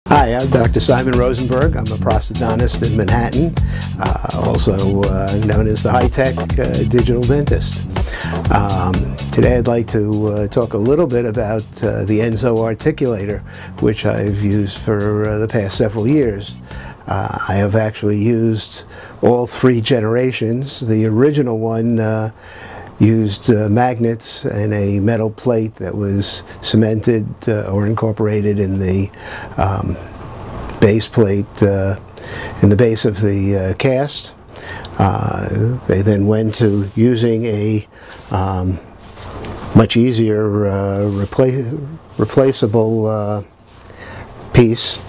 Hi, I'm Dr. Simon Rosenberg. I'm a prosthodontist in Manhattan, also known as the high-tech digital dentist. Today I'd like to talk a little bit about the Enso Articulator, which I've used for the past several years. I have actually used all three generations. The original one used magnets and a metal plate that was cemented or incorporated in the base plate in the base of the cast. They then went to using a much easier replaceable piece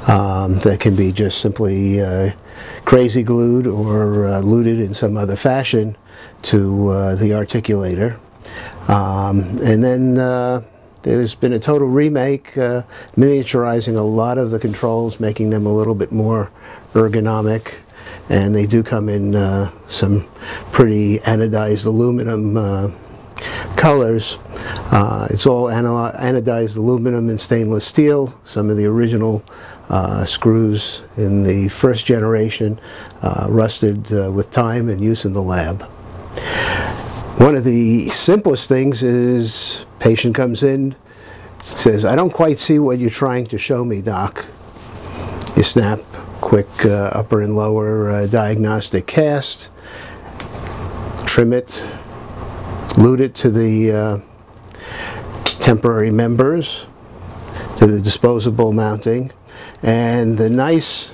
that can be just simply crazy glued or luted in some other fashion to the articulator. And then there's been a total remake, miniaturizing a lot of the controls, making them a little bit more ergonomic, and they do come in some pretty anodized aluminum colors. It's all anodized aluminum and stainless steel. Some of the original screws in the first generation rusted with time and use in the lab. One of the simplest things is patient comes in, says, "I don't quite see what you're trying to show me, doc." You snap quick upper and lower diagnostic cast, trim it, lute it to the temporary members, to the disposable mounting, and the nice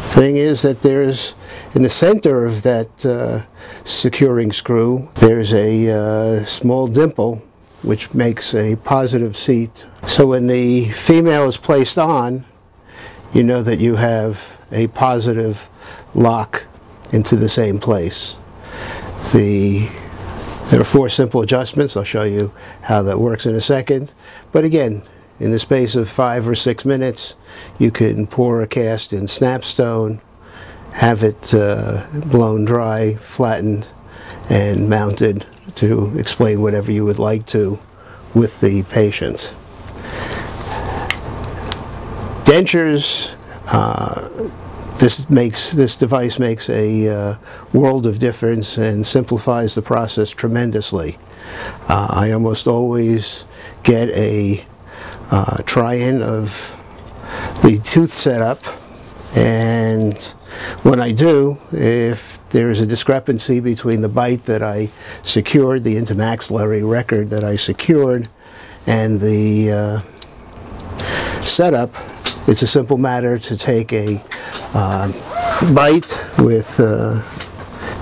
thing is that there's, in the center of that securing screw, there's a small dimple which makes a positive seat. So when the female is placed on, you know that you have a positive lock into the same place. There are four simple adjustments. I'll show you how that works in a second. But again, in the space of 5 or 6 minutes, you can pour a cast in snapstone, have it blown dry, flattened, and mounted to explain whatever you would like to with the patient. Dentures, this device makes a world of difference and simplifies the process tremendously. I almost always get a try-in of the tooth setup, and when I do, if there's a discrepancy between the bite that I secured, the intermaxillary record that I secured, and the setup, it's a simple matter to take a bite with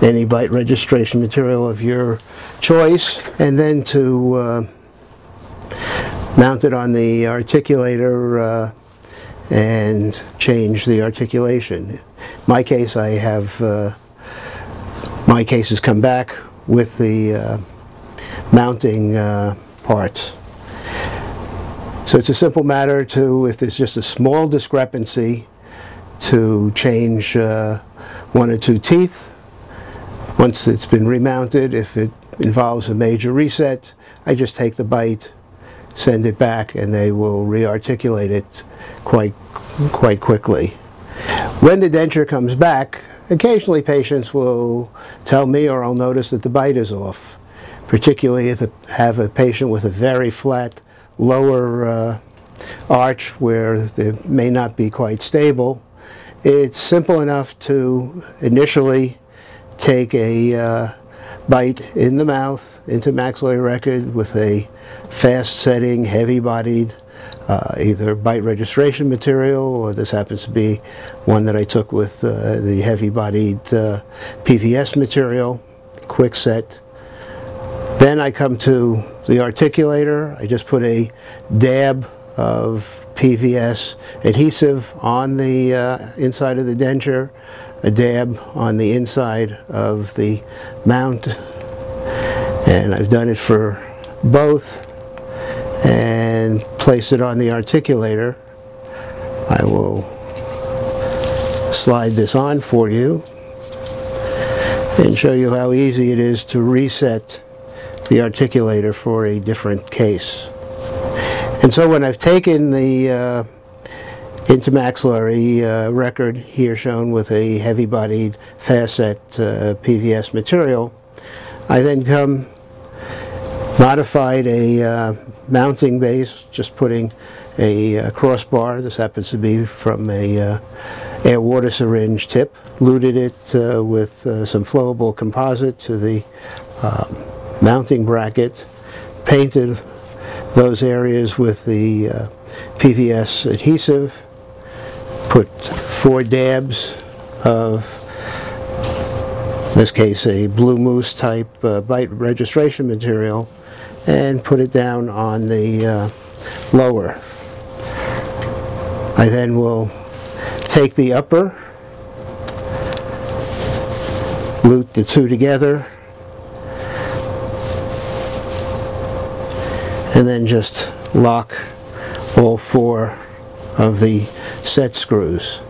any bite registration material of your choice, and then to mount it on the articulator and change the articulation. In my case, I have my cases come back with the mounting parts. So it's a simple matter to, if there's just a small discrepancy, to change 1 or 2 teeth. Once it's been remounted, if it involves a major reset, I just take the bite, send it back, and they will re-articulate it quite quickly. When the denture comes back, occasionally patients will tell me, or I'll notice that the bite is off, particularly if I have a patient with a very flat lower arch where they may not be quite stable. It's simple enough to initially take a bite in the mouth, into maxillary record, with a fast-setting, heavy-bodied, either bite registration material, or this happens to be one that I took with the heavy-bodied PVS material, quick set. Then I come to the articulator. I just put a dab of PVS adhesive on the inside of the denture, a dab on the inside of the mount, and I've done it for both, and place it on the articulator. I will slide this on for you and show you how easy it is to reset the articulator for a different case. And so when I've taken the intermaxillary record, here shown with a heavy-bodied fast-set PVS material, I then modified a mounting base, just putting a crossbar. This happens to be from a air-water syringe tip. Luted it with some flowable composite to the mounting bracket. Painted those areas with the PVS adhesive. Put 4 dabs of, in this case, a blue mousse type bite registration material, and put it down on the lower. I then will take the upper, lute the two together, and then just lock all 4 of the set screws.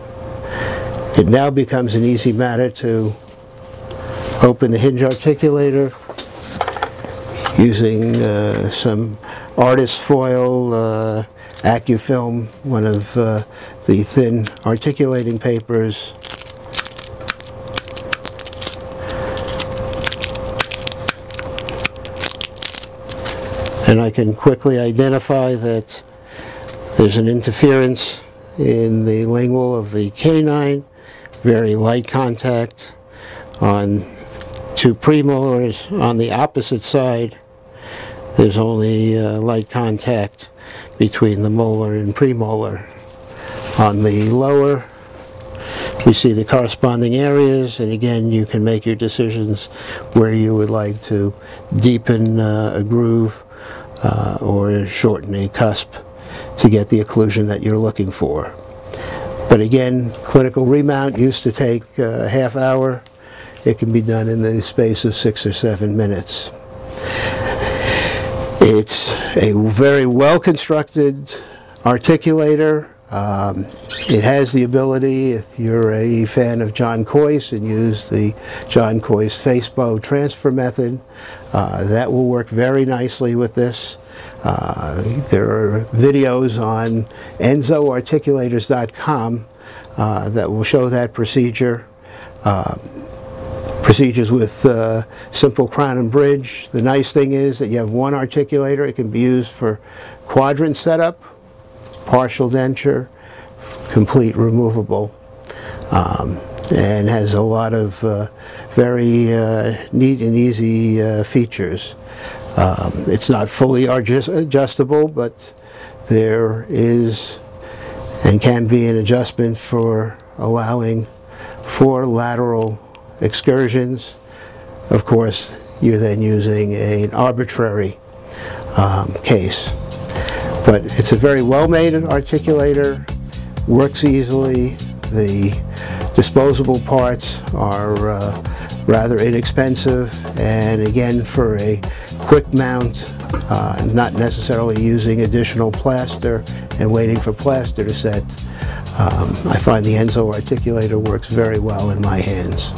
It now becomes an easy matter to open the hinge articulator using some artist foil, Acufilm, one of the thin articulating papers. And I can quickly identify that there's an interference in the lingual of the canine, very light contact on 2 premolars. On the opposite side, there's only light contact between the molar and premolar. On the lower, we see the corresponding areas, and again, you can make your decisions where you would like to deepen a groove or shorten a cusp to get the occlusion that you're looking for. But again, clinical remount used to take a half hour. It can be done in the space of 6 or 7 minutes. It's a very well constructed articulator. It has the ability, if you're a fan of John Coyce and use the John Coyce Facebook transfer method, that will work very nicely with this. There are videos on EnsoArticulators.com that will show that procedure. Procedures with simple crown and bridge. The nice thing is that you have one articulator. It can be used for quadrant setup, partial denture, complete removable, and has a lot of very neat and easy features. It's not fully adjustable, but there is and can be an adjustment for allowing 4 lateral excursions. Of course, you're then using an arbitrary case. But it's a very well-made articulator, works easily. The disposable parts are rather inexpensive, and again, for a quick mount, not necessarily using additional plaster and waiting for plaster to set, I find the Enso Articulator works very well in my hands.